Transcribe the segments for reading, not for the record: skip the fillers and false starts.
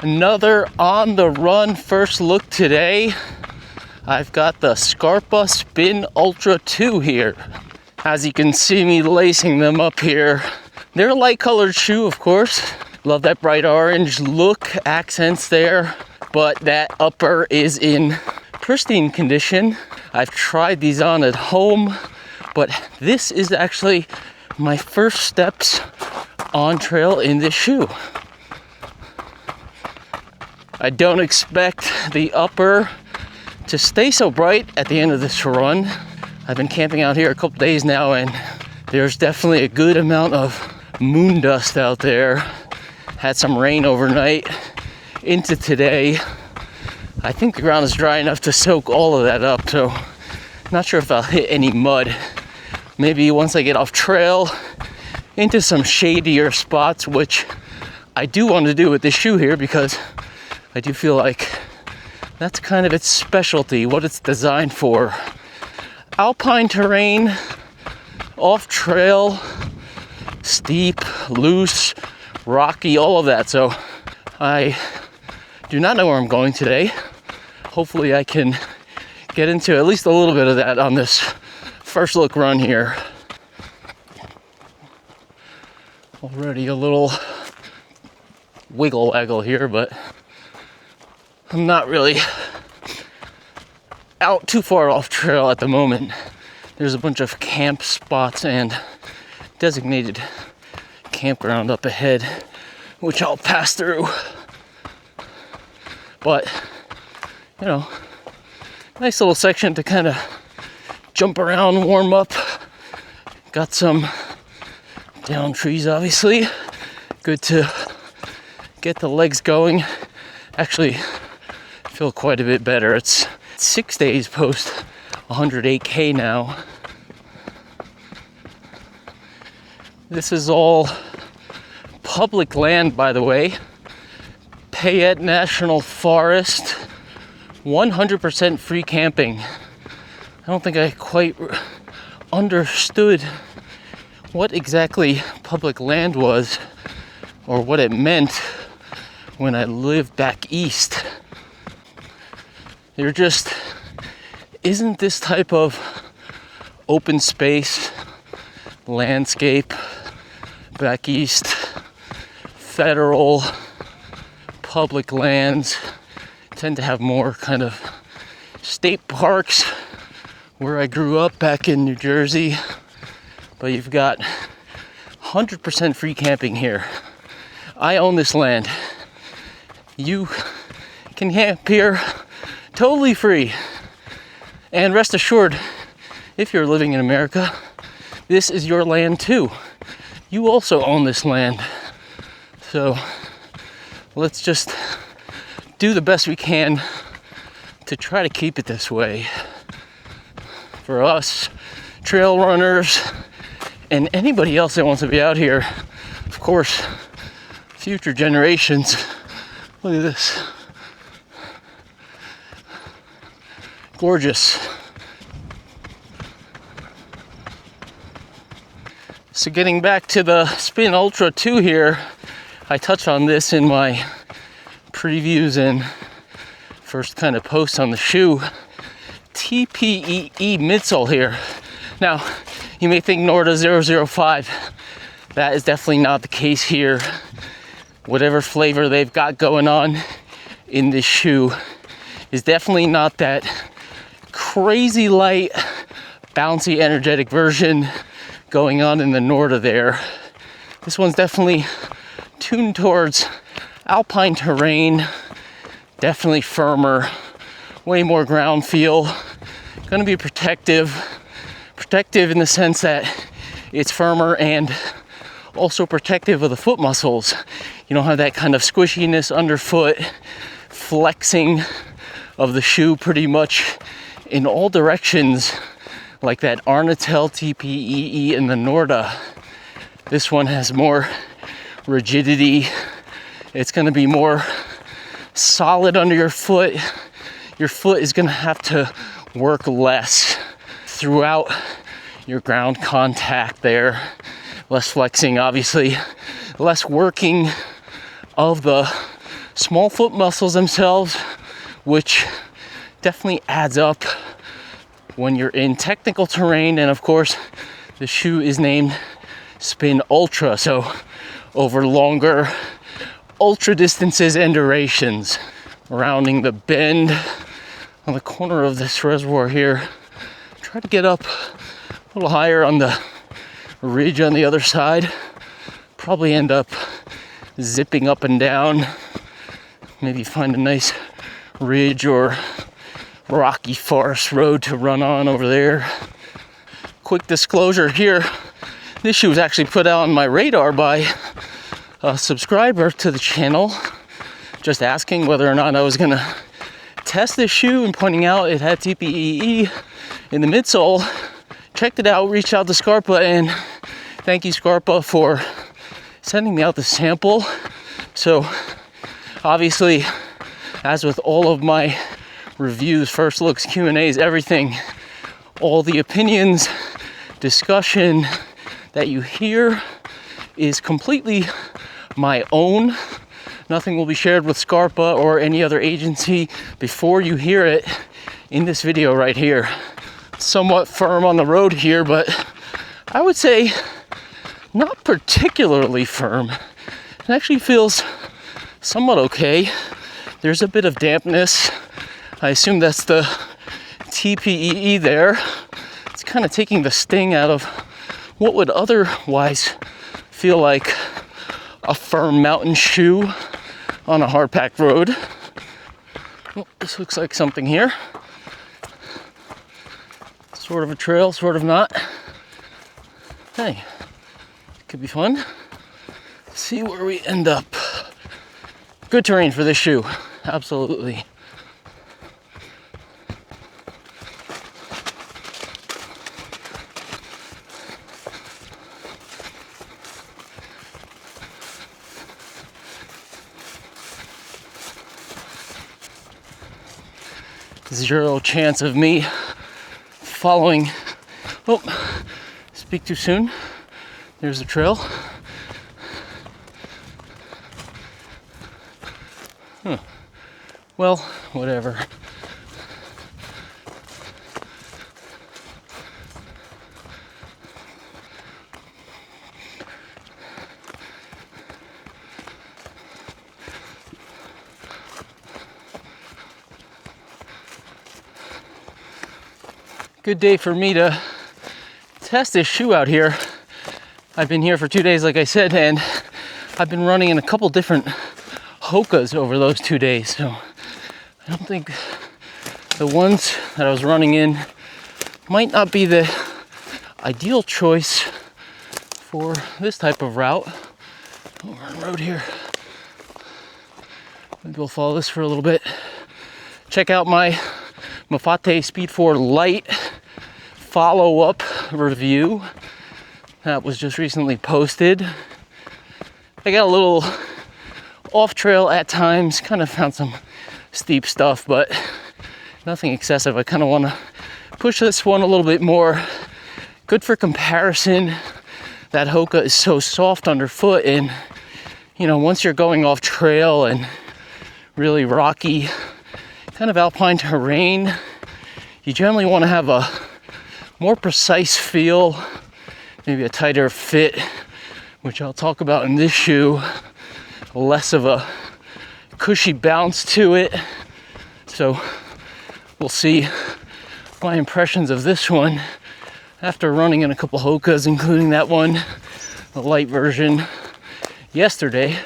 Another on the run first look today. I've got the Scarpa Spin Ultra 2 here. As you can see me lacing them up here. They're a light colored shoe, of course. Love that bright orange look, accents there. But that upper is in pristine condition. I've tried these on at home, but this is actually my first steps on trail in this shoe. I don't expect the upper to stay so bright at the end of this run. I've been camping out here a couple days now, and there's definitely a good amount of moon dust out there. Had some rain overnight into today. I think the ground is dry enough to soak all of that up, so not sure if I'll hit any mud. Maybe once I get off trail into some shadier spots, which I do want to do with this shoe here, because I do feel like that's kind of its specialty, what it's designed for. Alpine terrain, off trail, steep, loose, rocky, all of that. So I do not know where I'm going today. Hopefully I can get into at least a little bit of that on this first look run here. Already a little wiggle waggle here, but I'm not really out too far off trail at the moment. There's a bunch of camp spots and designated campground up ahead, which I'll pass through. But, you know, nice little section to kind of jump around, warm up. Got some down trees, obviously. Good to get the legs going. Actually, feel quite a bit better. It's 6 days post 108K now. This is all public land, by the way. Payette National Forest, 100% free camping. I don't think I quite understood what exactly public land was or what it meant when I lived back east. There just isn't this type of open space, landscape back east. Federal public lands tend to have more kind of state parks where I grew up back in New Jersey. But you've got 100% free camping here. I own this land. You can camp here totally free. And rest assured, if you're living in America, this is your land too. You also own this land. So let's just do the best we can to try to keep it this way. For us, trail runners, and anybody else that wants to be out here, of course, future generations. Look at this. Gorgeous. So getting back to the Spin Ultra 2 here, I touch on this in my previews and first kind of posts on the shoe. TPEE midsole here. Now, you may think Norda 005. That is definitely not the case here. Whatever flavor they've got going on in this shoe is definitely not that crazy light, bouncy, energetic version going on in the Norda there. This one's definitely tuned towards Alpine terrain, definitely firmer, way more ground feel. Gonna be protective in the sense that it's firmer and also protective of the foot muscles. You don't have that kind of squishiness underfoot, flexing of the shoe pretty much in all directions like that Arnatel TPEE in the Norda. This one has more rigidity. It's going to be more solid under your foot. Your foot is going to have to work less throughout your ground contact there. Less flexing, obviously. Less working of the small foot muscles themselves, which definitely adds up when you're in technical terrain. And of course, the shoe is named Spin Ultra, so over longer ultra distances and durations. Rounding the bend on the corner of this reservoir here, try to get up a little higher on the ridge on the other side. Probably end up zipping up and down. Maybe find a nice ridge or rocky forest road to run on over there. Quick disclosure here, this shoe was actually put out on my radar by a subscriber to the channel, just asking whether or not I was gonna test this shoe and pointing out it had TPEE in the midsole. Checked it out, reached out to Scarpa, and thank you, Scarpa, for sending me out the sample. So obviously, as with all of my reviews, first looks, Q&As, everything, all the opinions, discussion that you hear is completely my own. Nothing will be shared with Scarpa or any other agency before you hear it in this video right here. Somewhat firm on the road here, but I would say not particularly firm. It actually feels somewhat okay. There's a bit of dampness. I assume that's the TPEE there. It's kind of taking the sting out of what would otherwise feel like a firm mountain shoe on a hard packed road. Oh, this looks like something here. Sort of a trail, sort of not. Hey, could be fun. See where we end up. Good terrain for this shoe, absolutely. Zero chance of me following. Oh, speak too soon. There's the trail. Huh. Well, whatever. Good day for me to test this shoe out here. I've been here for 2 days, like I said, and I've been running in a couple different Hokas over those 2 days. So I don't think the ones that I was running in might not be the ideal choice for this type of route. Over on the road here. Maybe we'll follow this for a little bit. Check out my Mafate Speed 4 Lite follow-up review that was just recently posted. I got a little off trail at times, kind of found some steep stuff, but nothing excessive. I kind of want to push this one a little bit more. Good for comparison. That Hoka is so soft underfoot, and you know, once you're going off trail and really rocky kind of alpine terrain, you generally want to have a more precise feel, maybe a tighter fit, which I'll talk about in this shoe, less of a cushy bounce to it. So we'll see my impressions of this one after running in a couple Hokas, including that one, the light version, yesterday.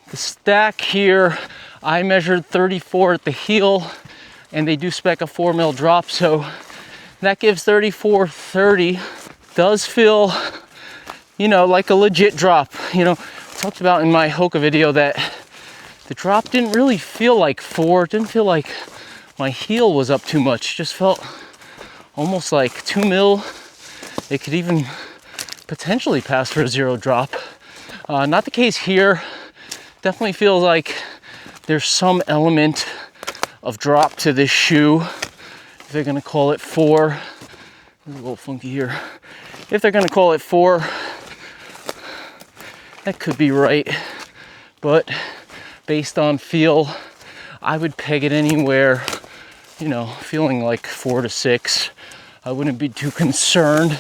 The stack here, I measured 34 at the heel, and they do spec a 4 mil drop, so that gives 34.30. Does feel, you know, like a legit drop. You know, I talked about in my Hoka video that the drop didn't really feel like 4. It didn't feel like my heel was up too much. It just felt almost like 2 mil. It could even potentially pass for a 0 drop. Not the case here. Definitely feels like there's some element of drop to this shoe. If they're gonna call it 4, it's a little funky here. If they're gonna call it 4, that could be right. But based on feel, I would peg it anywhere, you know, feeling like 4 to 6. I wouldn't be too concerned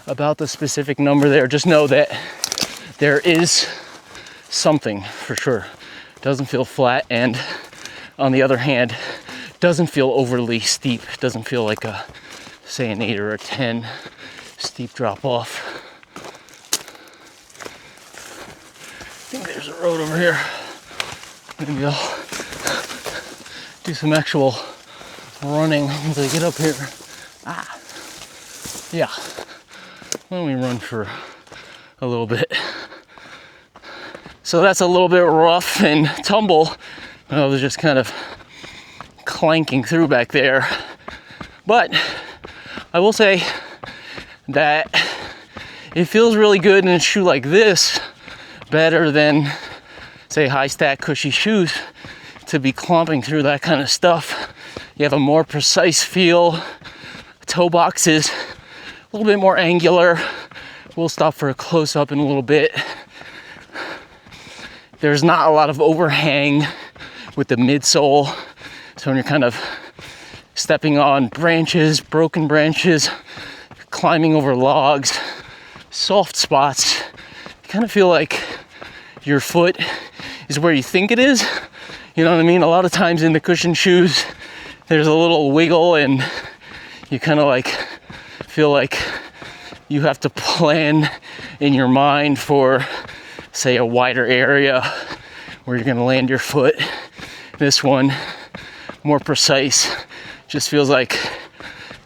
about the specific number there. Just know that there is something for sure. It doesn't feel flat, and on the other hand, doesn't feel overly steep. It doesn't feel like a, say, an 8 or a 10 steep drop off. I think there's a road over here. Maybe I'll do some actual running once I get up here. Yeah. Why don't we run for a little bit? So that's a little bit rough and tumble. I was just kind of clanking through back there. But I will say that it feels really good in a shoe like this, better than, say, high stack cushy shoes, to be clomping through that kind of stuff. You have a more precise feel. Toe box is a little bit more angular. We'll stop for a close-up in a little bit. There's not a lot of overhang with the midsole. So when you're kind of stepping on branches, broken branches, climbing over logs, soft spots, you kind of feel like your foot is where you think it is. You know what I mean? A lot of times in the cushion shoes, there's a little wiggle and you kind of like feel like you have to plan in your mind for, say, a wider area where you're gonna land your foot. This one, more precise, just feels like,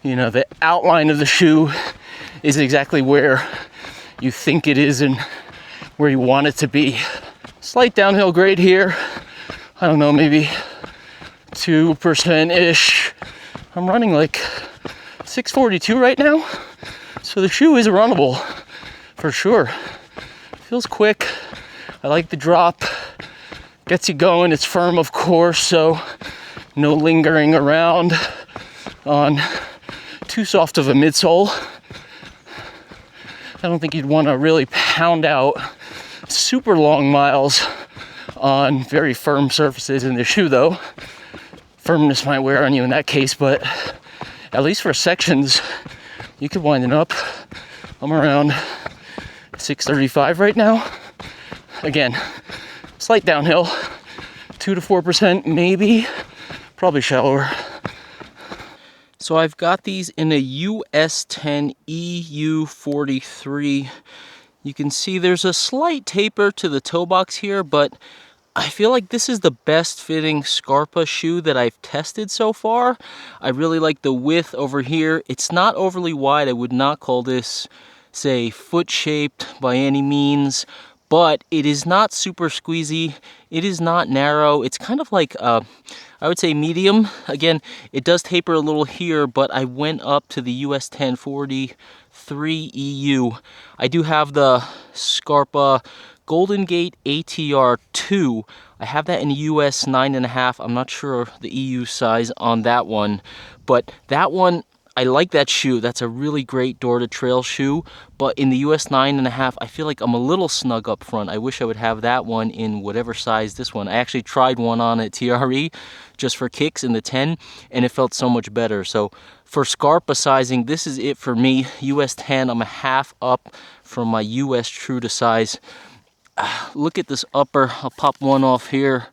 you know, the outline of the shoe is exactly where you think it is and where you want it to be. Slight downhill grade here. I don't know, maybe 2%-ish. I'm running like 642 right now. So the shoe is runnable for sure. Feels quick. I like the drop. Gets you going. It's firm, of course, so no lingering around on too soft of a midsole. I don't think you'd want to really pound out super long miles on very firm surfaces in the shoe, though. Firmness might wear on you in that case, but at least for sections, you could wind it up. I'm around 635 right now. Again, slight downhill, 2 to 4% maybe, probably shallower. So I've got these in a US 10 EU 43. You can see there's a slight taper to the toe box here, but I feel like this is the best fitting Scarpa shoe that I've tested so far. I really like the width over here. It's not overly wide. I would not call this, say, foot shaped by any means, but it is not super squeezy. It is not narrow. It's kind of like, I would say medium. Again, it does taper a little here, but I went up to the US 10 43 EU. I do have the Scarpa Golden Gate ATR 2. I have that in US 9.5. I'm not sure the EU size on that one, but that one, I like that shoe. That's a really great door to trail shoe, but in the US 9.5, I feel like I'm a little snug up front. I wish I would have that one in whatever size this one. I actually tried one on at TRE just for kicks in the 10, and it felt so much better. So for Scarpa sizing, this is it for me. US 10, I'm a half up from my US true to size. Look at this upper. I'll pop one off here.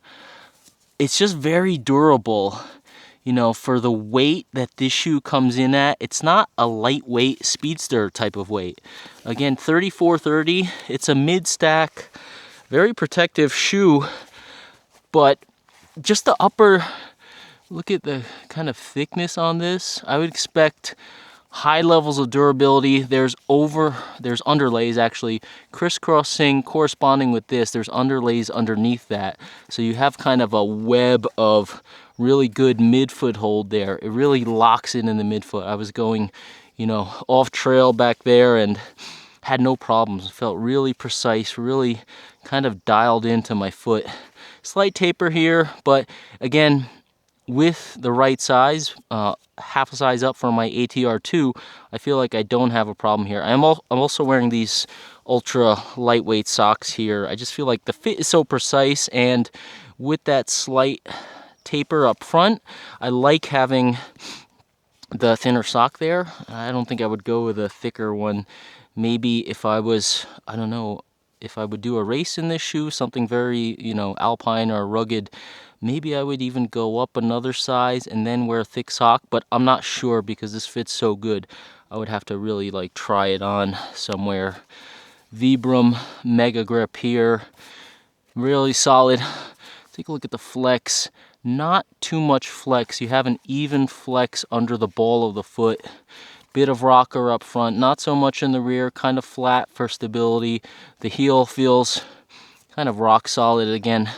It's just very durable. You know, for the weight that this shoe comes in at, it's not a lightweight speedster type of weight. Again, 3430, it's a mid-stack, very protective shoe, but just the upper, look at the kind of thickness on this. I would expect high levels of durability. There's underlays actually crisscrossing, corresponding with this. There's underlays underneath that. So you have kind of a web of really good midfoot hold there. It really locks in the midfoot. I was going, you know, off trail back there and had no problems. It felt really precise, really kind of dialed into my foot. Slight taper here, but again, with the right size, half a size up from my ATR2, I feel like I don't have a problem here. I'm also wearing these ultra lightweight socks here. I just feel like the fit is so precise, and with that slight taper up front. I like having the thinner sock there. I don't think I would go with a thicker one. Maybe if I was, I don't know, if I would do a race in this shoe, something very, you know, alpine or rugged, maybe I would even go up another size and then wear a thick sock, but I'm not sure because this fits so good. I would have to really like try it on somewhere. Vibram Mega Grip here, really solid. Take a look at the flex. Not too much flex. You have an even flex under the ball of the foot. Bit of rocker up front, not so much in the rear, kind of flat for stability. The heel feels kind of rock solid again.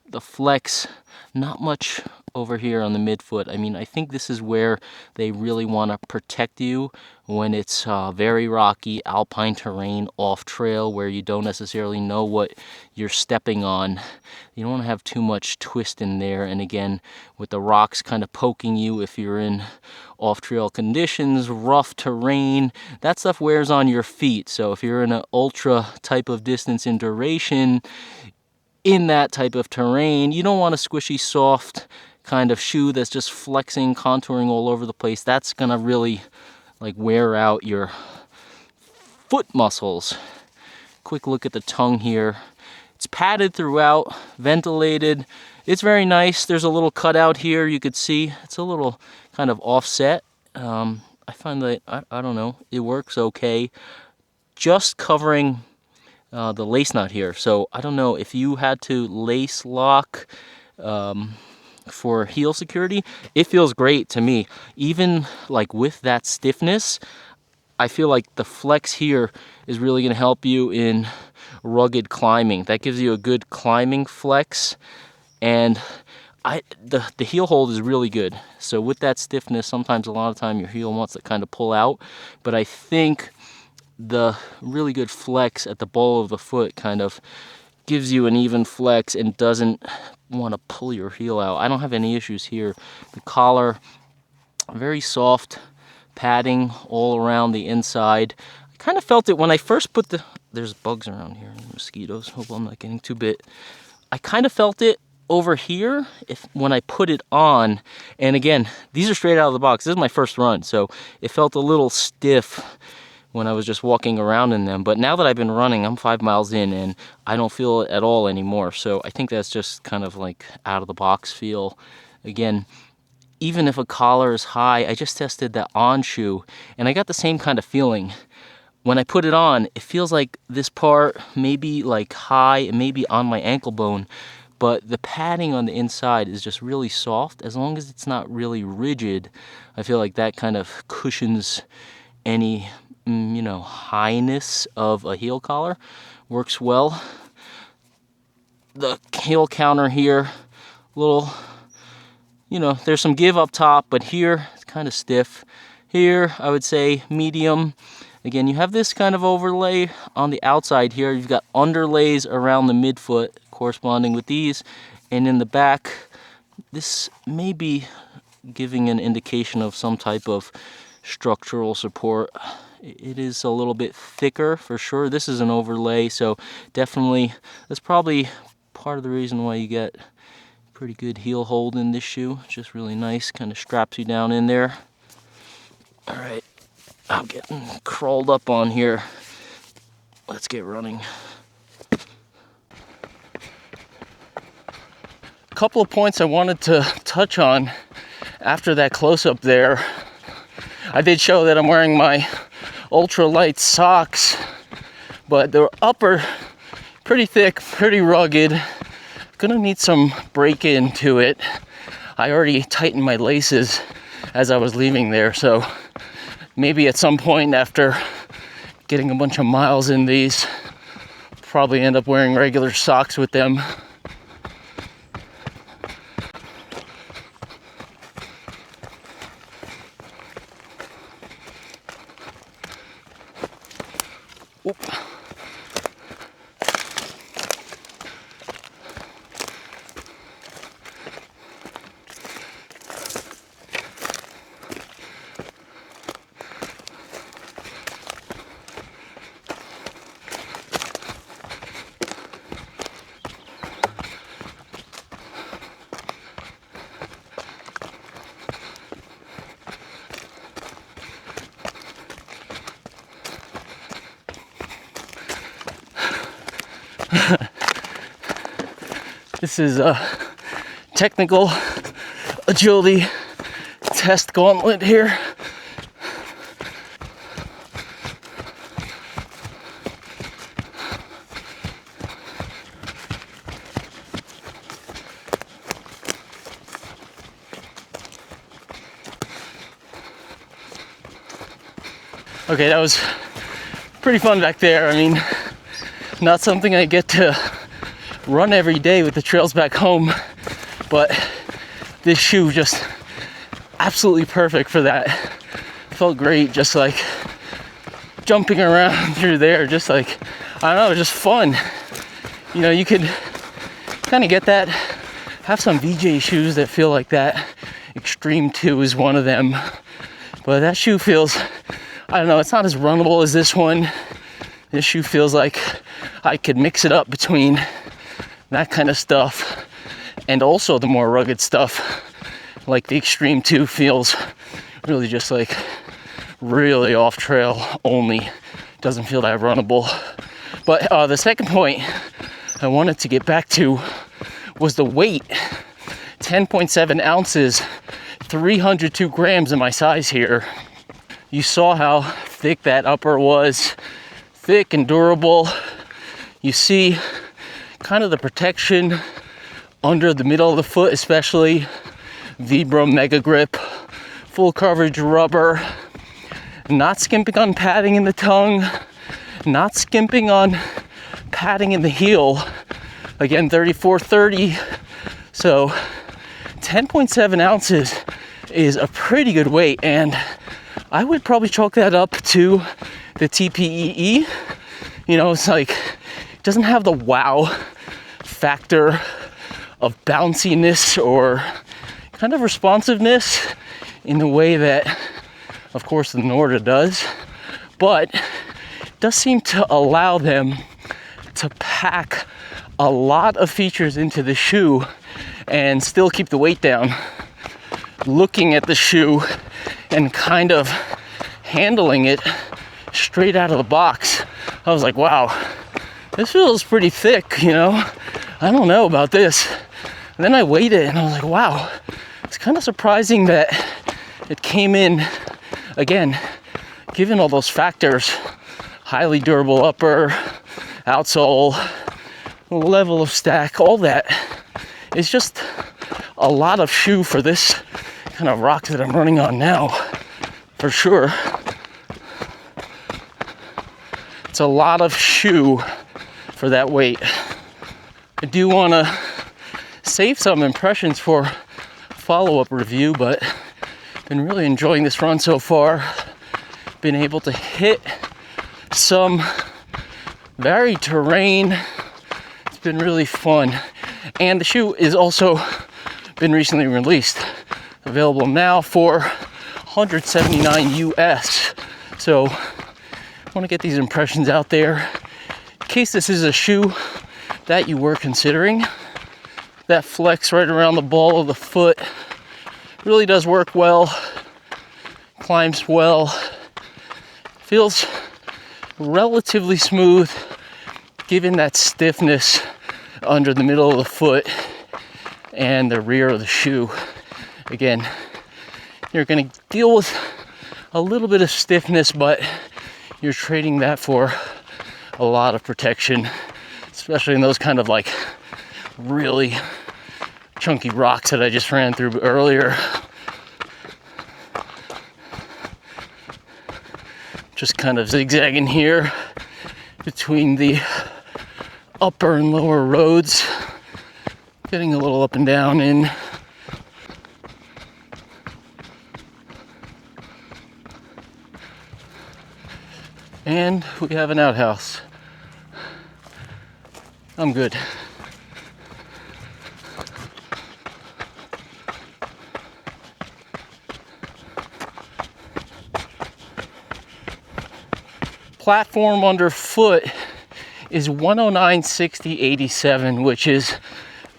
The flex, not much over here on the midfoot. I mean, I think this is where they really want to protect you when it's very rocky, alpine terrain, off trail, where you don't necessarily know what you're stepping on. You don't want to have too much twist in there. And again, with the rocks kind of poking you if you're in off-trail conditions, rough terrain, that stuff wears on your feet. So if you're in an ultra type of distance and duration, in that type of terrain, you don't want a squishy, soft kind of shoe that's just flexing, contouring all over the place. That's gonna really like wear out your foot muscles. Quick look at the tongue here. It's padded throughout, ventilated. It's very nice. There's a little cutout here you could see. It's a little kind of offset. I find that, I don't know, it works okay. Just covering the lace knot here. So I don't know if you had to lace lock for heel security, it feels great to me. Even like with that stiffness, I feel like the flex here is really going to help you in rugged climbing. That gives you a good climbing flex, and the heel hold is really good. So with that stiffness, sometimes a lot of time your heel wants to kind of pull out, but I think the really good flex at the ball of the foot kind of gives you an even flex and doesn't want to pull your heel out. I don't have any issues here. The collar, very soft padding all around the inside. I kind of felt it when I first put there's bugs around here, mosquitoes. Hope I'm not getting too bit. I kind of felt it over here when I put it on, and again, these are straight out of the box. This is my first run, so it felt a little stiff when I was just walking around in them. But now that I've been running, I'm 5 miles in and I don't feel it at all anymore. So I think that's just kind of like out of the box feel. Again, even if a collar is high, I just tested that on shoe and I got the same kind of feeling. When I put it on, it feels like this part may be like high and maybe on my ankle bone, but the padding on the inside is just really soft. As long as it's not really rigid, I feel like that kind of cushions any you know, highness of a heel collar. Works well. The heel counter here, little, you know, there's some give up top, but here it's kind of stiff. Here I would say medium. Again, you have this kind of overlay on the outside here. You've got underlays around the midfoot corresponding with these, and in the back this may be giving an indication of some type of structural support. It is a little bit thicker for sure. This is an overlay, so definitely that's probably part of the reason why you get pretty good heel hold in this shoe. It's just really nice, kind of straps you down in there. All right, I'm getting crawled up on here. Let's get running. A couple of points I wanted to touch on after that close-up there. I did show that I'm wearing my ultralight socks, but the upper pretty thick, pretty rugged. Gonna need some break-in to it. I already tightened my laces as I was leaving there, so maybe at some point after getting a bunch of miles in these, probably end up wearing regular socks with them. Oop. This is a technical agility test gauntlet here. Okay, that was pretty fun back there. I mean, not something I get to run every day with the trails back home, but this shoe just absolutely perfect for that. Felt great just like jumping around through there, just like, I don't know, just fun. You know, you could kind of get that, have some VJ shoes that feel like that. Extreme 2 is one of them, but that shoe feels, I don't know, it's not as runnable as this one. This shoe feels like I could mix it up between that kind of stuff and also the more rugged stuff. Like the Extreme 2 feels really just like really off trail only. Doesn't feel that runnable. But the second point I wanted to get back to was the weight. 10.7 ounces, 302 grams in my size here. You saw how thick that upper was, thick and durable. You see kind of the protection under the middle of the foot, especially Vibram Mega Grip, full coverage rubber, not skimping on padding in the tongue, not skimping on padding in the heel. Again, 3430. So 10.7 ounces is a pretty good weight, and I would probably chalk that up to the TPEE. You know, it's like, it doesn't have the wow factor of bounciness or kind of responsiveness in the way that, of course, the Norda does, but it does seem to allow them to pack a lot of features into the shoe and still keep the weight down. Looking at the shoe and kind of handling it straight out of the box, I was like, wow, this feels pretty thick, you know? I don't know about this. And then I weighed it and I was like, wow, it's kind of surprising that it came in, again, given all those factors, highly durable upper, outsole, level of stack, all that. It's just a lot of shoe for this kind of rock that I'm running on now, for sure. It's a lot of shoe for that weight. I do want to save some impressions for follow-up review, but been really enjoying this run so far. Been able to hit some varied terrain. It's been really fun. And the shoe is also been recently released. Available now for $179 US. So I want to get these impressions out there in case this is a shoe that you were considering. That flex right around the ball of the foot really does work well, climbs well, feels relatively smooth given that stiffness under the middle of the foot and the rear of the shoe. Again, you're going to deal with a little bit of stiffness, but you're trading that for a lot of protection, especially in those kind of like really chunky rocks that I just ran through earlier. Just kind of zigzagging here between the upper and lower roads, getting a little up and down in. And we have an outhouse. I'm good. Platform underfoot is 109/60/87, which is a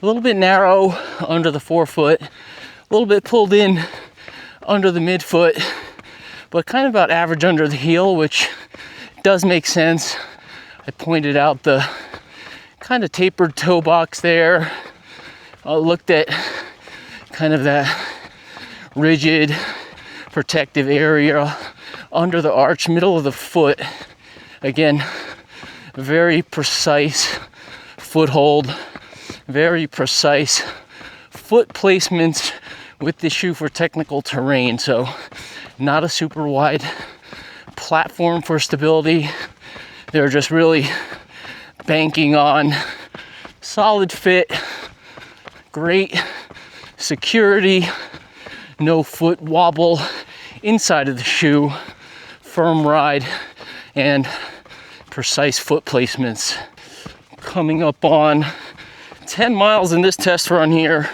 little bit narrow under the forefoot, a little bit pulled in under the midfoot, but kind of about average under the heel, which does make sense. I pointed out the kind of tapered toe box there, looked at kind of that rigid protective area under the arch, middle of the foot. Again, very precise foothold, very precise foot placements with the shoe for technical terrain. So not a super wide platform for stability. They're just really banking on solid fit, great security, no foot wobble inside of the shoe, firm ride, and precise foot placements. Coming up on 10 miles in this test run here.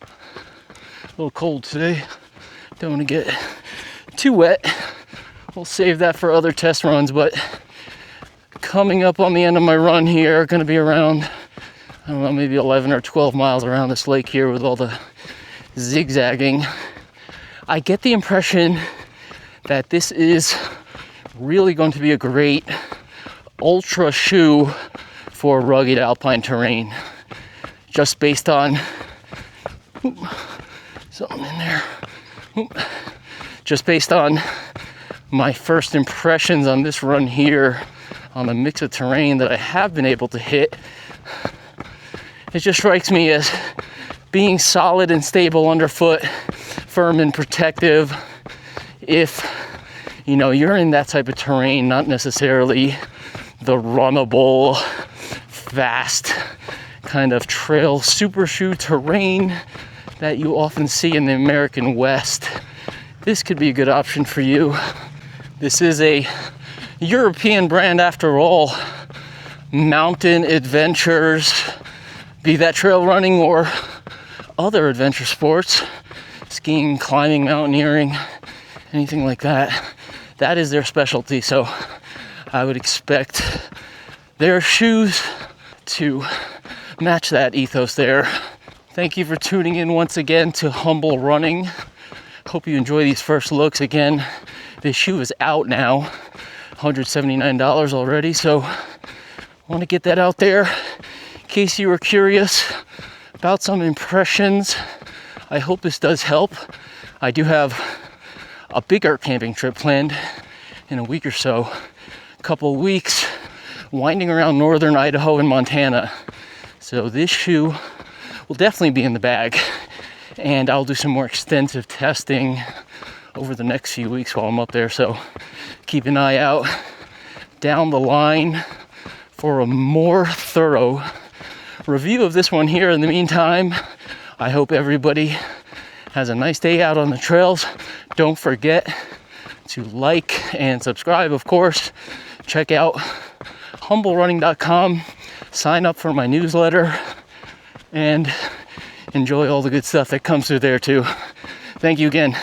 A little cold today. Don't want to get too wet. We'll save that for other test runs, but coming up on the end of my run here, going to be around, I don't know, maybe 11 or 12 miles around this lake here with all the zigzagging. I get the impression that this is really going to be a great ultra shoe for rugged alpine terrain. Just based on, something in there. Just based on my first impressions on this run here, on the mix of terrain that I have been able to hit, it just strikes me as being solid and stable underfoot, firm and protective. If, you know, you're in that type of terrain, not necessarily the runnable, fast kind of trail super shoe terrain that you often see in the American West, this could be a good option for you. This is a European brand after all. Mountain adventures, be that trail running or other adventure sports, skiing, climbing, mountaineering, anything like that. That is their specialty. So I would expect their shoes to match that ethos there. Thank you for tuning in once again to Humble Running. Hope you enjoy these first looks. Again, this shoe is out now, $179 already. So I want to get that out there in case you were curious about some impressions. I hope this does help. I do have a bigger camping trip planned in a week or so, a couple of weeks, winding around northern Idaho and Montana. So this shoe will definitely be in the bag, and I'll do some more extensive testing over the next few weeks while I'm up there. So keep an eye out down the line for a more thorough review of this one here. In the meantime, I hope everybody has a nice day out on the trails. Don't forget to like and subscribe, of course. Check out humblerunning.com, sign up for my newsletter, and enjoy all the good stuff that comes through there too. Thank you again.